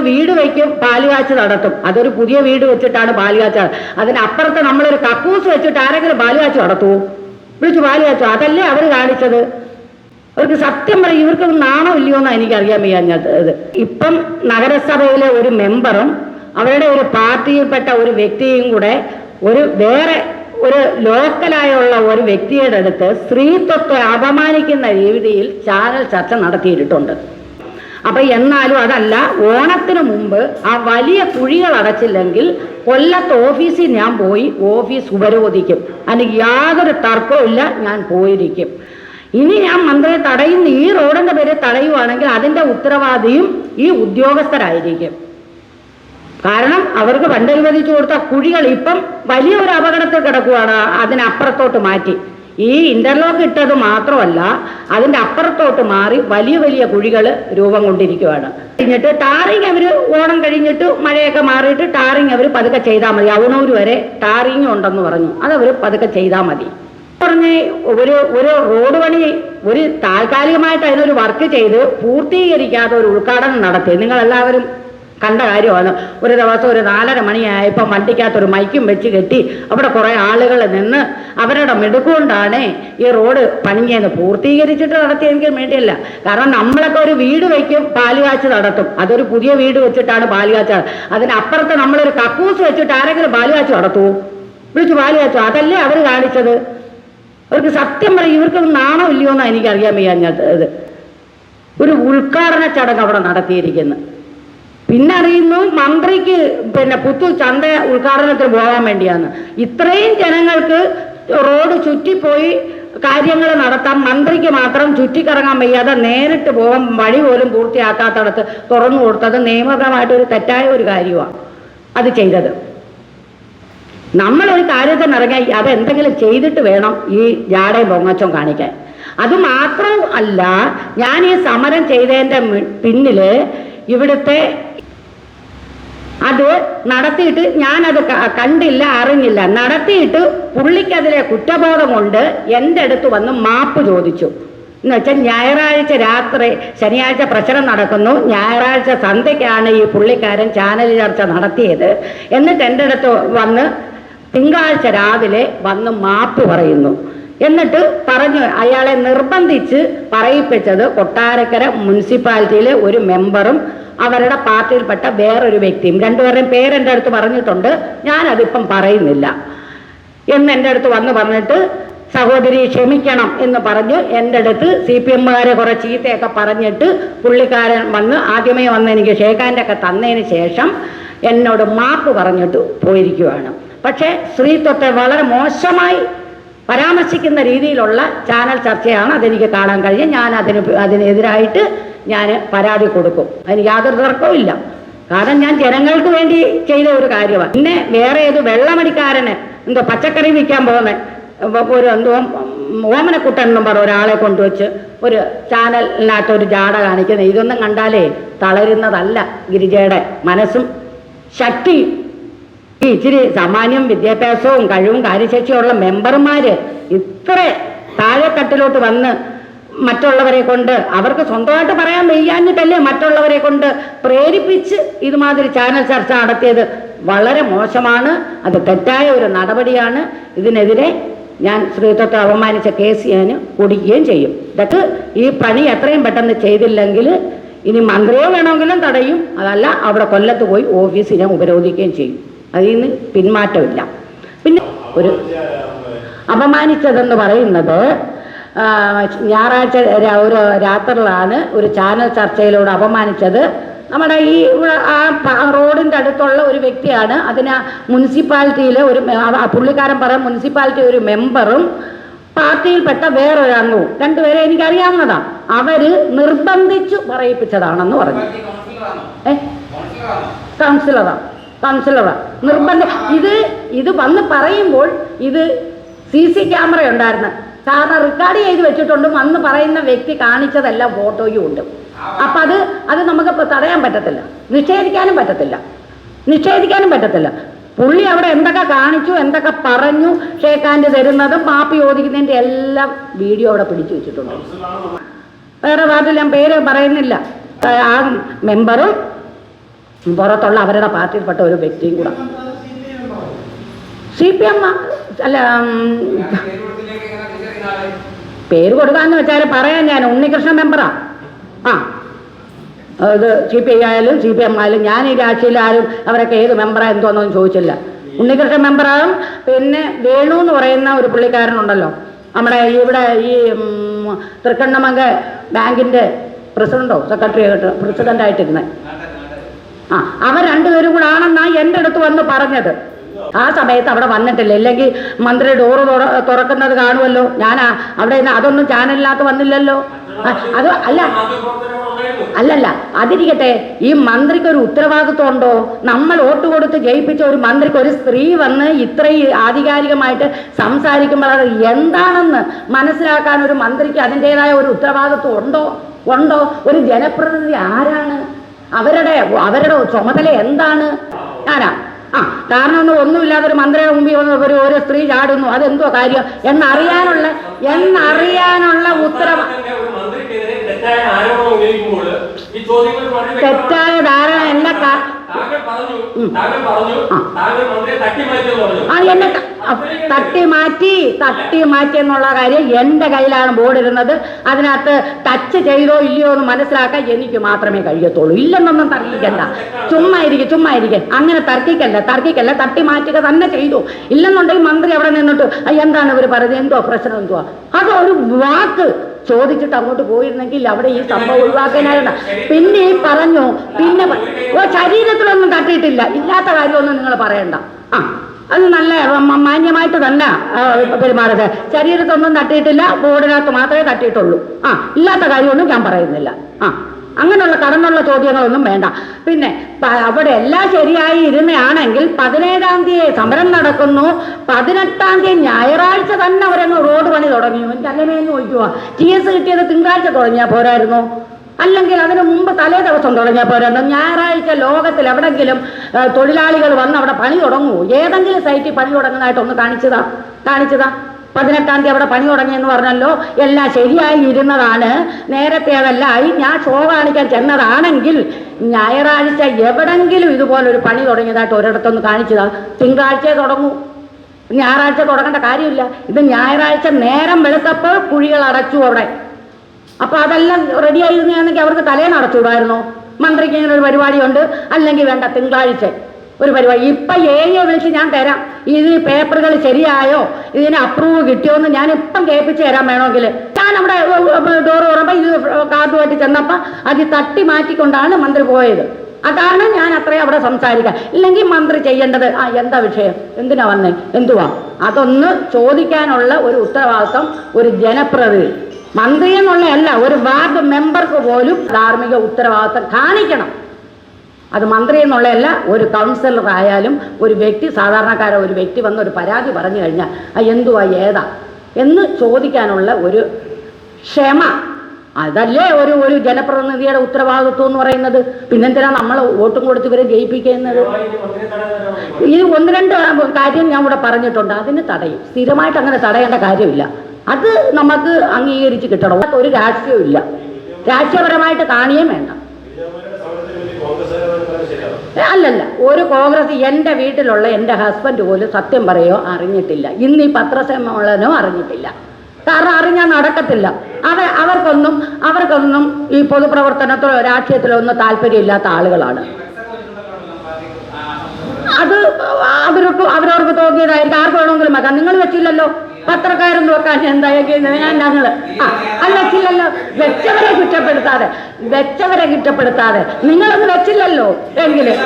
വീട് വയ്ക്കും, പാലുകാച്ച് നടത്തും. അതൊരു പുതിയ വീട് വെച്ചിട്ടാണ് പാലുകാച്ച്. അതിനപ്പുറത്ത് നമ്മളൊരു കക്കൂസ് വെച്ചിട്ട് ആരെങ്കിലും പാലുകാച്ച് നടത്തുമോ? വിളിച്ചു പാലുകാച്ചോ? അതല്ലേ അവർ കാണിച്ചത്. അവർക്ക് സത്യം പറയും, ഇവർക്ക് നാണം ഇല്ലയോ എന്നാണ് എനിക്കറിയാൻ വയ്യാഞ്ഞത്. ഇപ്പം നഗരസഭയിലെ ഒരു മെമ്പറും അവരുടെ ഒരു പാർട്ടിയിൽപ്പെട്ട ഒരു വ്യക്തിയും കൂടെ വേറെ ഒരു ലോക്കലായുള്ള ഒരു വ്യക്തിയുടെ അടുത്ത് സ്ത്രീത്വത്തെ അപമാനിക്കുന്ന രീതിയിൽ ചാനൽ ചർച്ച നടത്തിയിട്ടുണ്ട്. അപ്പൊ എന്നാലും അതല്ല, ഓണത്തിന് മുമ്പ് ആ വലിയ കുഴികൾ അടച്ചില്ലെങ്കിൽ കൊല്ലത്ത് ഓഫീസിൽ ഞാൻ പോയി ഓഫീസ് ഉപരോധിക്കും. അതിന് യാതൊരു തർക്കവും ഇല്ല, ഞാൻ പോയിരിക്കും. ഇനി ഞാൻ മന്ത്രിയെ തടയുന്ന ഈ റോഡിന്റെ പേര് തടയുവാണെങ്കിൽ അതിന്റെ ഉത്തരവാദിയും ഈ ഉദ്യോഗസ്ഥരായിരിക്കും. കാരണം അവർക്ക് പണ്ടനുവദിച്ചു കൊടുത്ത കുഴികൾ ഇപ്പം വലിയൊരു അപകടത്തിൽ കിടക്കുകയാണ്. അതിനപ്പുറത്തോട്ട് മാറ്റി ഈ ഇന്റർലോക്ക് ഇട്ടത് മാത്രമല്ല, അതിന്റെ അപ്പുറത്തോട്ട് മാറി വലിയ വലിയ കുഴികൾ രൂപം കൊണ്ടിരിക്കുകയാണ്. കഴിഞ്ഞിട്ട് ടാറിങ് അവർ ഓണം കഴിഞ്ഞിട്ട് മഴയൊക്കെ മാറിയിട്ട് ടാറിങ് അവർ പതുക്കെ ചെയ്താൽ മതി. അവണൂർ വരെ ടാറിങ് ഉണ്ടെന്ന് പറഞ്ഞു, അതവർ പതുക്കെ ചെയ്താൽ മതി പറഞ്ഞ് ഒരു റോഡ് പണി ഒരു താൽക്കാലികമായിട്ട് അതിനൊരു വർക്ക് ചെയ്ത് പൂർത്തീകരിക്കാതെ ഒരു ഉദ്ഘാടനം നടത്തി. നിങ്ങളെല്ലാവരും കണ്ട കാര്യമാണ്. ഒരു ദിവസം ഒരു 4:30 മണിയായപ്പോൾ വണ്ടിക്കകത്തൊരു മൈക്കും വെച്ച് കെട്ടി അവിടെ കുറേ ആളുകൾ നിന്ന് അവരുടെ മിടുക്കൊണ്ടാണ് ഈ റോഡ് പണിഞ്ഞെന്ന് പൂർത്തീകരിച്ചിട്ട് നടത്തിയെങ്കിൽ വേണ്ടിയല്ല. കാരണം നമ്മളൊക്കെ ഒരു വീട് വയ്ക്കും, പാലുകാച്ച് നടത്തും. അതൊരു പുതിയ വീട് വെച്ചിട്ടാണ് പാലുകാച്ച്. അതിനപ്പുറത്ത് നമ്മളൊരു കക്കൂസ് വെച്ചിട്ട് ആരെങ്കിലും പാലുകാച്ച് നടത്തുമോ? വിളിച്ചു പാലുകാച്ചോ? അതല്ലേ അവർ കാണിച്ചത്. അവർക്ക് സത്യം പറയും, ഇവർക്ക് നാണം ഇല്ലയോ എന്നാണ് എനിക്കറിയാൻ വയ്യാഞ്ഞത്. ഒരു ഉദ്ഘാടന ചടങ്ങ് അവിടെ നടത്തിയിരിക്കുന്നു. പിന്നെ അറിയുന്നു മന്ത്രിക്ക് പുത്തൂർ ചന്ത ഉദ്ഘാടനത്തിന് പോകാൻ വേണ്ടിയാണ്. ഇത്രയും ജനങ്ങൾക്ക് റോഡ് ചുറ്റിപ്പോയി കാര്യങ്ങൾ നടത്താം, മന്ത്രിക്ക് മാത്രം ചുറ്റിക്കറങ്ങാൻ വയ്യാതെ നേരിട്ട് പോകാൻ വഴി പോലും പൂർത്തിയാക്കാത്തടത്ത് തുറന്നു കൊടുത്തത് നിയമപരമായിട്ടൊരു തെറ്റായ ഒരു കാര്യമാണ് അത് ചെയ്തത്. നമ്മളൊരു കാര്യത്തിന് ഇറങ്ങാൻ അതെന്തെങ്കിലും ചെയ്തിട്ട് വേണം ഈ ജാടയും പൊങ്ങച്ചവും കാണിക്കാൻ. അതുമാത്രം അല്ല, ഞാൻ ഈ സമരം ചെയ്തതിൻ്റെ പിന്നില് ഇവിടുത്തെ അത് നടത്തിയിട്ട് ഞാനത് കണ്ടില്ല, അറിഞ്ഞില്ല. നടത്തിയിട്ട് പുള്ളിക്കതിലെ കുറ്റബോധം കൊണ്ട് എൻ്റെ അടുത്ത് വന്ന് മാപ്പ് ചോദിച്ചു. എന്ന് വെച്ചാൽ ഞായറാഴ്ച രാത്രി, ശനിയാഴ്ച പ്രശ്നം നടക്കുന്നു, ഞായറാഴ്ച സന്ധ്യയ്ക്കാണ് ഈ പുള്ളിക്കാരൻ ചാനൽ ചർച്ച നടത്തിയത്. എന്നിട്ട് എൻ്റെ അടുത്ത് വന്ന് തിങ്കളാഴ്ച രാവിലെ വന്ന് മാപ്പ് പറയുന്നു. എന്നിട്ട് പറഞ്ഞു അയാളെ നിർബന്ധിച്ച് പറയിപ്പിച്ചത് കൊട്ടാരക്കര മുനിസിപ്പാലിറ്റിയിലെ ഒരു മെമ്പറും അവരുടെ പാർട്ടിയിൽപ്പെട്ട വേറൊരു വ്യക്തിയും. രണ്ടുപേരുടെയും പേരെൻ്റെ അടുത്ത് പറഞ്ഞിട്ടുണ്ട്, ഞാനതിപ്പം പറയുന്നില്ല എന്ന് എൻ്റെ അടുത്ത് വന്ന് പറഞ്ഞിട്ട് സഹോദരി ക്ഷമിക്കണം എന്ന് പറഞ്ഞ് എൻ്റെ അടുത്ത് CPM-കാരെ കുറെ ചീത്തയൊക്കെ പറഞ്ഞിട്ട് പുള്ളിക്കാരൻ വന്ന് ആദ്യമേ വന്ന് എനിക്ക് ഷേഖാൻ്റെ ഒക്കെ തന്നതിന് ശേഷം എന്നോട് മാപ്പ് പറഞ്ഞിട്ട് പോയിരിക്കുകയാണ്. പക്ഷേ സ്ത്രീത്വത്തെ വളരെ മോശമായി പരാമർശിക്കുന്ന രീതിയിലുള്ള ചാനൽ ചർച്ചയാണ് അതെനിക്ക് കാണാൻ കഴിഞ്ഞത്. ഞാൻ അതിനെതിരായിട്ട് ഞാൻ പരാതി കൊടുക്കും, അതിന് യാതൊരു തർക്കവും ഇല്ല. കാരണം ഞാൻ ജനങ്ങൾക്ക് വേണ്ടി ചെയ്ത ഒരു കാര്യമാണ്. പിന്നെ വേറെ ഏത് വെള്ളമടിക്കാരന് എന്തോ പച്ചക്കറി വിൽക്കാൻ പോകുന്ന ഒരു എന്തോ ഓമനക്കുട്ടൻ എന്നും പറഞ്ഞ ഒരാളെ കൊണ്ടുവച്ച് ഒരു ചാനലിനകത്ത് ഒരു ജാട കാണിക്കുന്നത്, ഇതൊന്നും കണ്ടാലേ തളരുന്നതല്ല ഗിരിജയുടെ മനസ്സും ശക്തിയും. ഈ ഇച്ചിരി സാമാന്യം വിദ്യാഭ്യാസവും കഴിവും കാര്യശേഷിയുള്ള മെമ്പർമാര് ഇത്ര താഴെത്തട്ടിലോട്ട് വന്ന് മറ്റുള്ളവരെ കൊണ്ട്, അവർക്ക് സ്വന്തമായിട്ട് പറയാൻ വയ്യാഞ്ഞിട്ടല്ലേ മറ്റുള്ളവരെ കൊണ്ട് പ്രേരിപ്പിച്ച് ഇതുമാതിരി ചാനൽ ചർച്ച നടത്തിയത് വളരെ മോശമാണ്. അത് തെറ്റായ ഒരു നടപടിയാണ്. ഇതിനെതിരെ ഞാൻ സ്ത്രീത്വത്തെ അപമാനിച്ച കേസ് ഞാൻ കൊടുക്കുകയും ചെയ്യും. ഇതൊക്കെ ഈ പണി എത്രയും പെട്ടെന്ന് ചെയ്തില്ലെങ്കിൽ ഇനി മന്ത്രിയോ വേണമെങ്കിലും തടയും, അതല്ല അവിടെ കൊല്ലത്ത് പോയി ഓഫീസിനെ ഉപരോധിക്കുകയും ചെയ്യും. അതിൽ നിന്ന് പിന്മാറ്റമില്ല. പിന്നെ ഒരു അപമാനിച്ചതെന്ന് പറയുന്നത് ഞായറാഴ്ച ഒരു രാത്രിയിലാണ് ഒരു ചാനൽ ചർച്ചയിലൂടെ അപമാനിച്ചത്. നമ്മുടെ ഈ റോഡിൻ്റെ അടുത്തുള്ള ഒരു വ്യക്തിയാണ്. അതിന് മുനിസിപ്പാലിറ്റിയിലെ ഒരു പുള്ളിക്കാരൻ പറയാൻ മുനിസിപ്പാലിറ്റി ഒരു മെമ്പറും പാർട്ടിയിൽപ്പെട്ട വേറൊരു അംഗവും, രണ്ടുപേരെ എനിക്കറിയാവുന്നതാണ്. അവര് നിർബന്ധിച്ചു പറയിപ്പിച്ചതാണെന്ന് പറഞ്ഞു. കൗൺസിലറാണ് നിർബന്ധം. ഇത് വന്ന് പറയുമ്പോൾ ഇത് CC ക്യാമറ ഉണ്ടായിരുന്നു. കാരണം റെക്കോർഡ് ചെയ്ത് വെച്ചിട്ടുണ്ട്. വന്ന് പറയുന്ന വ്യക്തി കാണിച്ചതെല്ലാം ഫോട്ടോയും ഉണ്ട്. അപ്പം അത് നമുക്ക് തടയാൻ പറ്റത്തില്ല, നിഷേധിക്കാനും പറ്റത്തില്ല. പുള്ളി അവിടെ എന്തൊക്കെ കാണിച്ചു, എന്തൊക്കെ പറഞ്ഞു, ഷേഖാൻ്റെ തരുന്നതും മാപ്പി ചോദിക്കുന്നതിൻ്റെ എല്ലാം വീഡിയോ അവിടെ പിടിച്ചു വെച്ചിട്ടുണ്ട്. വേറെ വാർഡിൽ ഞാൻ പേര് പറയുന്നില്ല. ആ മെമ്പറും പുറത്തുള്ള അവരുടെ പാർട്ടിയിൽപ്പെട്ട ഒരു വ്യക്തിയും കൂടെ. CPM അല്ല, പേര് കൊടുക്കാന്ന് വെച്ചാൽ പറയാൻ ഞാൻ ഉണ്ണികൃഷ്ണൻ മെമ്പറാ. ഇത് CPI ആയാലും CPM ആയാലും ഞാൻ ഈ രാഷ്ട്രീയത്തിൽ ആരും അവരൊക്കെ ഏത് മെമ്പറാ എന്തോന്നൊന്നും ചോദിച്ചില്ല. ഉണ്ണികൃഷ്ണൻ മെമ്പറാകും. പിന്നെ വേണു എന്ന് പറയുന്ന ഒരു പുള്ളിക്കാരനുണ്ടല്ലോ, നമ്മുടെ ഇവിടെ ഈ തൃക്കണ്ണമംഗ ബാങ്കിൻ്റെ പ്രസിഡന്റോ പ്രസിഡന്റായിട്ടിരുന്നത്, അവർ രണ്ടുപേരും കൂടെ ആണെന്നാണ് എൻ്റെ അടുത്ത് വന്ന് പറഞ്ഞത്. ആ സമയത്ത് അവിടെ വന്നിട്ടില്ല, ഇല്ലെങ്കിൽ മന്ത്രി ഡോറ് തുറക്കുന്നത് കാണുമല്ലോ. ഞാൻ അവിടെ അതൊന്നും ചാനലിനകത്ത് വന്നില്ലല്ലോ. അത് അല്ലല്ല അതിരിക്കട്ടെ, ഈ മന്ത്രിക്ക് ഒരു ഉത്തരവാദിത്വം ഉണ്ടോ? നമ്മൾ വോട്ട് കൊടുത്ത് ജയിപ്പിച്ച ഒരു മന്ത്രിക്ക് ഒരു സ്ത്രീ വന്ന് ഇത്രയും ആധികാരികമായിട്ട് സംസാരിക്കുമ്പോൾ അത് എന്താണെന്ന് മനസ്സിലാക്കാൻ ഒരു മന്ത്രിക്ക് അതിൻ്റെതായ ഒരു ഉത്തരവാദിത്വം ഉണ്ടോ? ഒരു ജനപ്രതിനിധി ആരാണ്? അവരുടെ ചുമതല എന്താണ്? ഞാനാ കാരണം ഒന്നുമില്ലാതെ ഒരു മന്ത്രിയുടെ മുമ്പിൽ ഒരു സ്ത്രീ ചാടുന്നു, അതെന്തോ കാര്യം എന്നറിയാനുള്ള തെറ്റായ ധാരണ എന്നെ എന്നെ തട്ടി മാറ്റി എന്നുള്ള കാര്യം എൻ്റെ കയ്യിലാണ് ബോർഡ് ഇരുന്നത്. അതിനകത്ത് ടച്ച് ചെയ്തോ ഇല്ലയോ എന്ന് മനസ്സിലാക്കാൻ എനിക്ക് മാത്രമേ കഴിയത്തുള്ളൂ. ഇല്ലെന്നൊന്നും തർക്കിക്കണ്ട, ചുമ്മാ ഇരിക്കെ അങ്ങനെ തർക്കിക്കല്ല, തട്ടി മാറ്റുക തന്നെ ചെയ്തു. ഇല്ലെന്നുണ്ടെങ്കിൽ മന്ത്രി അവിടെ നിന്നിട്ട് എന്താണ് ഇവർ പറയുന്നത്, എന്തോ പ്രശ്നം എന്തുവാ, അതൊരു വാക്ക് ചോദിച്ചിട്ട് അങ്ങോട്ട് പോയിരുന്നെങ്കിൽ അവിടെ ഈ സംഭവം ഒഴിവാക്കാനായിരുന്നു. പിന്നെ പറഞ്ഞു, പിന്നെ ശരീരത്തിലൊന്നും തട്ടിയിട്ടില്ല, ഇല്ലാത്ത കാര്യമൊന്നും നിങ്ങൾ പറയണ്ട. അത് നല്ല മാന്യമായിട്ട് തന്നെ പെരുമാറുക. ശരീരത്തൊന്നും തട്ടിയിട്ടില്ല, ബോർഡിനകത്ത് മാത്രമേ തട്ടിയിട്ടുള്ളൂ. ഇല്ലാത്ത കാര്യമൊന്നും ഞാൻ പറയുന്നില്ല. അങ്ങനെയുള്ള കടന്നുള്ള ചോദ്യങ്ങളൊന്നും വേണ്ട. പിന്നെ അവിടെ എല്ലാം ശരിയായി ഇരുന്നയാണെങ്കിൽ 17-ാം തീയതി സമരം നടക്കുന്നു, 18-ാം തീയതി ഞായറാഴ്ച തന്നെ അവരങ്ങ് റോഡ് പണി തുടങ്ങി. എനിക്ക് അങ്ങനെയൊന്നും ചോദിക്കുക, TS കിട്ടിയത് തിങ്കളാഴ്ച തുടങ്ങിയാൽ പോരായിരുന്നു? അല്ലെങ്കിൽ അതിന് മുമ്പ് തലേ ദിവസം തുടങ്ങിയാൽ പോരായിരുന്നു? ഞായറാഴ്ച ലോകത്തിൽ എവിടെങ്കിലും തൊഴിലാളികൾ വന്ന് അവിടെ പണി തുടങ്ങൂ? ഏതെങ്കിലും സൈറ്റിൽ പണി തുടങ്ങുന്നതായിട്ടൊന്ന് കാണിച്ചതാ? 18-ാം തീയതി അവിടെ പണി തുടങ്ങിയെന്ന് പറഞ്ഞല്ലോ. എല്ലാം ശരിയായി ഇരുന്നതാണ്. നേരത്തെ അതല്ലായി ഞാൻ ഷോ കാണിക്കാൻ ചെന്നതാണെങ്കിൽ ഞായറാഴ്ച എവിടെങ്കിലും ഇതുപോലൊരു പണി തുടങ്ങിയതായിട്ട് ഒരിടത്തൊന്ന് കാണിച്ചതാ? തിങ്കളാഴ്ചയെ തുടങ്ങൂ, ഞായറാഴ്ച തുടങ്ങേണ്ട കാര്യമില്ല. ഇത് ഞായറാഴ്ച നേരം വെളുത്തപ്പോൾ കുഴികൾ അടച്ചു അവിടെ. അപ്പോൾ അതെല്ലാം റെഡിയായിരുന്നെങ്കിൽ അവർക്ക് തലേന്ന് അടച്ചുവിടായിരുന്നോ? മന്ത്രിക്ക് ഇങ്ങനെ ഒരു പരിപാടിയുണ്ട്, അല്ലെങ്കിൽ വേണ്ട തിങ്കളാഴ്ച ഒരു പരിപാടി. ഇപ്പം വിളിച്ച് ഞാൻ തരാം, ഇത് പേപ്പറുകൾ ശരിയായോ, ഇതിന് അപ്രൂവ് കിട്ടിയോ എന്ന് ഞാൻ ഇപ്പം കേൾപ്പിച്ച് തരാൻ വേണമെങ്കിൽ. ഞാൻ അവിടെ ഡോറ് തുറമ്പോൾ ഇത് കാർഡുമായിട്ട് ചെന്നപ്പോൾ അത് തട്ടി മാറ്റിക്കൊണ്ടാണ് മന്ത്രി പോയത്. അതാണ് ഞാൻ അത്രയും അവിടെ സംസാരിക്കുക. ഇല്ലെങ്കിൽ മന്ത്രി ചെയ്യേണ്ടത് എന്താ വിഷയം, എന്തിനാ വന്നേ, എന്തുവാ, അതൊന്ന് ചോദിക്കാനുള്ള ഒരു ഉത്തരവാദിത്വം ഒരു ജനപ്രതിനിധി, മന്ത്രി എന്നുള്ളതല്ല, ഒരു വാർഡ് മെമ്പർക്ക് പോലും ധാർമ്മിക ഉത്തരവാദിത്വം കാണിക്കണം. അത് മന്ത്രി എന്നുള്ളതല്ല, ഒരു കൗൺസിലർ ആയാലും ഒരു വ്യക്തി, സാധാരണക്കാരോ ഒരു വ്യക്തി വന്ന് ഒരു പരാതി പറഞ്ഞു കഴിഞ്ഞാൽ എന്തുവാ ഏതാ എന്ന് ചോദിക്കാനുള്ള ഒരു ക്ഷമ, അതല്ലേ ഒരു ജനപ്രതിനിധിയുടെ ഉത്തരവാദിത്വം എന്ന് പറയുന്നത്. പിന്നെന്തിനാ നമ്മൾ വോട്ടും കൊടുത്ത് ഇവരെ ജയിപ്പിക്കുന്നത്? ഈ 1-2 കാര്യം ഞാൻ ഇവിടെ പറഞ്ഞിട്ടുണ്ട്, അതിന് തടയും. സ്ഥിരമായിട്ട് അങ്ങനെ തടയേണ്ട കാര്യമില്ല. അത് നമുക്ക് അംഗീകരിച്ച് കിട്ടണം. ഒരു രാഷ്ട്രീയവും ഇല്ല, രാഷ്ട്രീയപരമായിട്ട് കാണിയേം വേണ്ട. അല്ലല്ല, ഒരു കോൺഗ്രസ് എൻ്റെ വീട്ടിലുള്ള എൻ്റെ ഹസ്ബൻഡ് പോലും സത്യം പറയുകയോ അറിഞ്ഞിട്ടില്ല. ഇന്ന് ഈ പത്രസമ്മേളനോ അറിഞ്ഞിട്ടില്ല. കാരണം അറിഞ്ഞാൽ നടക്കത്തില്ല. അവർക്കൊന്നും ഈ പൊതുപ്രവർത്തനത്തിലോ രാഷ്ട്രീയത്തിലോ ഒന്നും താല്പര്യമില്ലാത്ത ആളുകളാണ്. അത് അവരവർക്ക് തോന്നിയതായിരിക്കും. ആർക്ക് വേണമെങ്കിലും വെക്കാം. നിങ്ങൾ വെച്ചില്ലല്ലോ, പത്രക്കാരൊന്നും വെക്കാൻ എന്താ ഞങ്ങൾ വെച്ചില്ലല്ലോ. വെച്ചവരെ കുറ്റപ്പെടുത്താതെ നിങ്ങളൊന്നും വെച്ചില്ലല്ലോ എങ്കിലും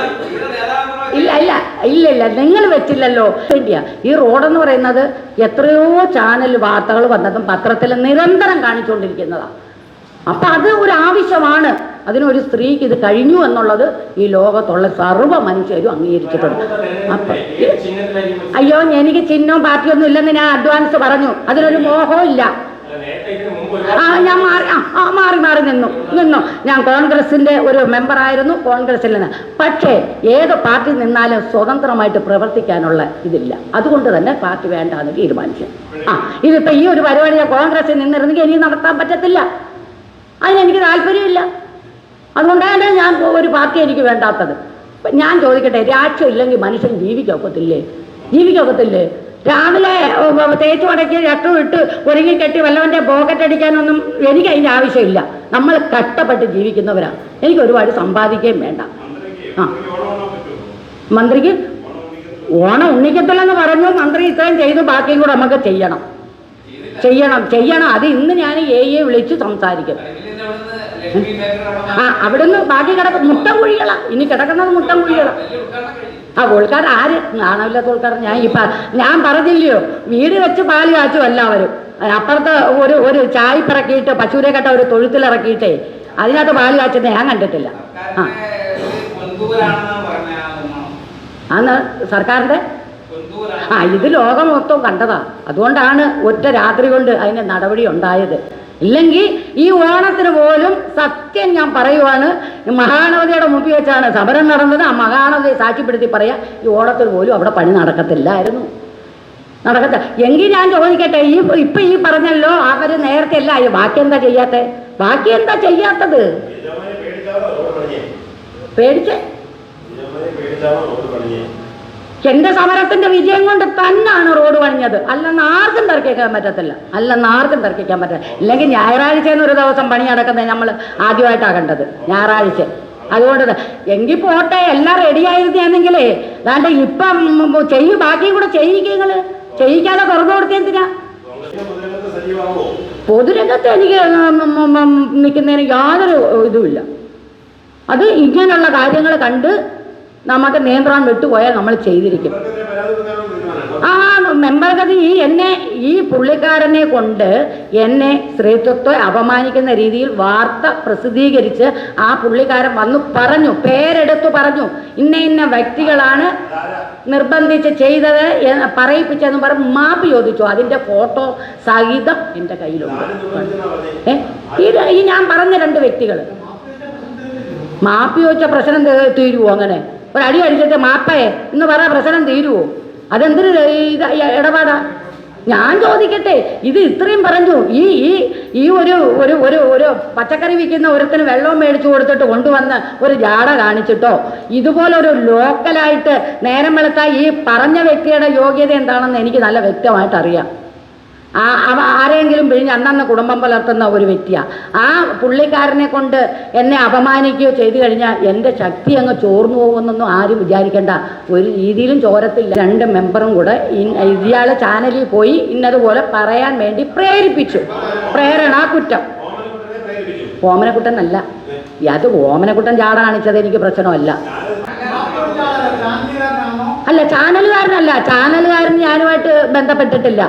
ഇല്ല നിങ്ങൾ വെച്ചില്ലല്ലോ. വേണ്ടിയാ ഈ റോഡെന്ന് പറയുന്നത് എത്രയോ ചാനൽ വാർത്തകൾ വന്നതും പത്രത്തിൽ നിരന്തരം കാണിച്ചുകൊണ്ടിരിക്കുന്നതാണ്. അപ്പം അത് ഒരു ആവശ്യമാണ്. അതിനൊരു സ്ത്രീക്ക് ഇത് കഴിഞ്ഞു എന്നുള്ളത് ഈ ലോകത്തുള്ള സർവ്വ മനുഷ്യരും അംഗീകരിച്ചിട്ടുണ്ട്. അപ്പം അയ്യോ, എനിക്ക് ചിഹ്നവും പാർട്ടിയൊന്നും ഇല്ലെന്ന് ഞാൻ അഡ്വാൻസ് പറഞ്ഞു. അതിനൊരു മോഹവും ഇല്ല. ഞാൻ മാറി നിന്നു. ഞാൻ കോൺഗ്രസിന്റെ ഒരു മെമ്പറായിരുന്നു, കോൺഗ്രസിൽ നിന്ന്. പക്ഷേ ഏത് പാർട്ടി നിന്നാലും സ്വതന്ത്രമായിട്ട് പ്രവർത്തിക്കാനുള്ള ഇതില്ല. അതുകൊണ്ട് തന്നെ പാർട്ടി വേണ്ടാന്ന് തീരുമാനിച്ചു. ഇതിപ്പോ ഈ ഒരു പരിപാടി ഞാൻ കോൺഗ്രസിൽ നിന്നിരുന്നെങ്കിൽ എനിക്ക് നടത്താൻ പറ്റത്തില്ല. അതിനെനിക്ക് താല്പര്യമില്ല. അതുകൊണ്ടാണ് ഞാൻ ഒരു പാർട്ടി എനിക്ക് വേണ്ടാത്തത്. ഞാൻ ചോദിക്കട്ടെ, രാഷ്ട്രീയം ഇല്ലെങ്കിൽ മനുഷ്യൻ ജീവിക്കൊക്കത്തില്ലേ? രാവിലെ തേച്ചു അടക്കി രട്ടും ഇട്ട് ഒരുങ്ങിക്കെട്ടി വല്ലവൻ്റെ പോക്കറ്റ് അടിക്കാനൊന്നും എനിക്ക് അതിൻ്റെ ആവശ്യമില്ല. നമ്മൾ കഷ്ടപ്പെട്ട് ജീവിക്കുന്നവരാണ്. എനിക്ക് ഒരുപാട് സമ്പാദിക്കുകയും വേണ്ട. ആ, മന്ത്രിക്ക് ഓണം ഉണ്ണിക്കത്തില്ലെന്ന് പറഞ്ഞു. മന്ത്രി ഇത്രയും ചെയ്തു, ബാക്കിയും കൂടെ നമുക്ക് ചെയ്യണം. അത് ഇന്ന് ഞാൻ എയെ വിളിച്ച് സംസാരിക്കും. ആ, അവിടുന്ന് ബാക്കി മുട്ടം കുഴികളാ, ഇനി കിടക്കുന്നത് മുട്ടം കുഴികളാ. ആ, ഉൾക്കാർ ആര് നാണമില്ലാത്ത ഉൾക്കാർ? ഞാൻ പറഞ്ഞില്ലയോ, വീട് വെച്ച് പാല് കാച്ചു എല്ലാവരും. അപ്പുറത്ത് ഒരു ചായ പിറക്കിയിട്ട് പശുവിനെ കെട്ട ഒരു തൊഴുത്തിലിറക്കിയിട്ടേ അതിനകത്ത് പാല് കാച്ചുന്ന ഞാൻ കണ്ടിട്ടില്ല. അന്ന് സർക്കാരിൻ്റെ ഇത് ലോകം മൊത്തം കണ്ടതാ. അതുകൊണ്ടാണ് ഒറ്റ രാത്രി കൊണ്ട് അതിന് നടപടി ഉണ്ടായത്. ഇല്ലെങ്കിൽ ഈ ഓണത്തിന് പോലും സത്യം ഞാൻ പറയുവാണ്, മഹാനവതിയുടെ മുമ്പിൽ വെച്ചാണ് സമരം നടന്നത്. ആ മഹാനവതിയെ സാക്ഷ്യപ്പെടുത്തി പറയാം, ഈ ഓണത്തിന് പോലും അവിടെ പണി നടക്കത്തില്ലായിരുന്നു. എങ്കിൽ ഞാൻ ചോദിക്കട്ടെ, ഇപ്പൊ ഈ പറഞ്ഞല്ലോ അവര് നേരത്തെ അല്ല, ബാക്കി എന്താ ചെയ്യാത്തത്? പേടിച്ചേ എന്റെ സമരത്തിന്റെ വിജയം കൊണ്ട് തന്നെയാണ് റോഡ് പണിഞ്ഞത്. അല്ലെന്ന് ആർക്കും തർക്കിക്കാൻ പറ്റത്തില്ല. ഇല്ലെങ്കിൽ ഞായറാഴ്ച എന്നൊരു ദിവസം പണി നടക്കുന്നത് നമ്മൾ ആദ്യമായിട്ടാണ് കണ്ടത്, ഞായറാഴ്ച. അതുകൊണ്ട് എങ്കിൽ പോട്ടെ, എല്ലാം റെഡിയായിരുന്നെങ്കിലേ അതാണ്ട് ഇപ്പം ബാക്കിയും കൂടെ ചെയ്യിക്കാതെ തുറന്നു കൊടുത്തെന്തിനാ? പൊതുരംഗത്ത് എനിക്ക് നിൽക്കുന്നതിന് യാതൊരു ഇതുമില്ല. അത് ഇങ്ങനെയുള്ള കാര്യങ്ങൾ കണ്ട് നമുക്ക് നിയന്ത്രണം വിട്ടുപോയാൽ നമ്മൾ ചെയ്തിരിക്കും. മെമ്പർഗതി ഈ പുള്ളിക്കാരനെ കൊണ്ട് എന്നെ സ്ത്രീത്വത്തെ അപമാനിക്കുന്ന രീതിയിൽ വാർത്ത പ്രസിദ്ധീകരിച്ച് ആ പുള്ളിക്കാരൻ വന്നു പറഞ്ഞു, പേരെടുത്തു പറഞ്ഞു, ഇന്ന വ്യക്തികളാണ് നിർബന്ധിച്ച് ചെയ്തത് പറയിപ്പിച്ചെന്ന് പറഞ്ഞ് മാപ്പ് ചോദിച്ചു. അതിൻ്റെ ഫോട്ടോ സഹിതം എൻ്റെ കയ്യിലുണ്ട്. ഈ ഞാൻ പറഞ്ഞ 2 വ്യക്തികൾ മാപ്പ് ചോദിച്ച പ്രശ്നം തീരുവോ? അങ്ങനെ ഒരടി അടിച്ചിട്ട് മാപ്പേ എന്ന് പറയാൻ പ്രശ്നം തീരുവോ? അതെന്തൊരു ഇടപാടാ? ഞാൻ ചോദിക്കട്ടെ, ഇത് ഇത്രയും പറഞ്ഞു. ഈ ഒരു പച്ചക്കറി വിൽക്കുന്ന ഒരുത്തിന് വെള്ളം മേടിച്ചു കൊടുത്തിട്ട് കൊണ്ടുവന്ന് ഒരു ജാട കാണിച്ചിട്ടോ, ഇതുപോലെ ഒരു ലോക്കലായിട്ട് നേരം വെളുത്താൽ ഈ പറഞ്ഞ വ്യക്തിയുടെ യോഗ്യത എന്താണെന്ന് എനിക്ക് നല്ല വ്യക്തമായിട്ട് അറിയാം. ആരെങ്കിലും പിഴിഞ്ഞ് അന്നന്ന് കുടുംബം പുലർത്തുന്ന ഒരു വ്യക്തിയാണ്. ആ പുള്ളിക്കാരനെ കൊണ്ട് എന്നെ അപമാനിക്കുകയോ ചെയ്തു കഴിഞ്ഞാൽ എൻ്റെ ശക്തി അങ്ങ് ചോർന്നു പോകുമെന്നൊന്നും ആരും വിചാരിക്കേണ്ട. ഒരു രീതിയിലും ചോരത്തില്ല. 2 മെമ്പറും കൂടെ ഇയാൾ ചാനലിൽ പോയി ഇന്നതുപോലെ പറയാൻ വേണ്ടി പ്രേരിപ്പിച്ചു. പ്രേരണാകുറ്റം. ഓമനക്കുട്ടനല്ല അത്. ഓമനക്കുട്ടൻ ജാട കാണിച്ചത് എനിക്ക് പ്രശ്നമല്ല. അല്ല, ചാനലുകാരൻ ഞാനുമായിട്ട് ബന്ധപ്പെട്ടിട്ടില്ല.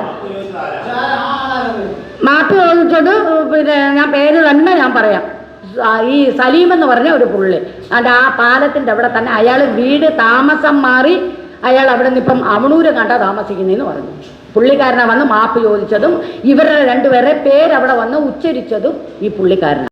മാപ്പ് ചോദിച്ചത് പിന്നെ ഞാൻ പേര് തന്നെ ഞാൻ പറയാം. ഈ സലീം എന്ന് പറഞ്ഞ ഒരു പുള്ളി, അത് ആ പാലത്തിൻ്റെ അവിടെ തന്നെ. അയാൾ വീട് താമസം മാറി, അയാൾ അവിടെ നിന്ന് ഇപ്പം അവണൂര് കണ്ടാ താമസിക്കുന്നതെന്ന് പറഞ്ഞു. പുള്ളിക്കാരനെ വന്ന് മാപ്പ് ചോദിച്ചതും ഇവരുടെ 2 പേരെ പേരവിടെ വന്ന് ഉച്ചരിച്ചതും ഈ പുള്ളിക്കാരനാണ്.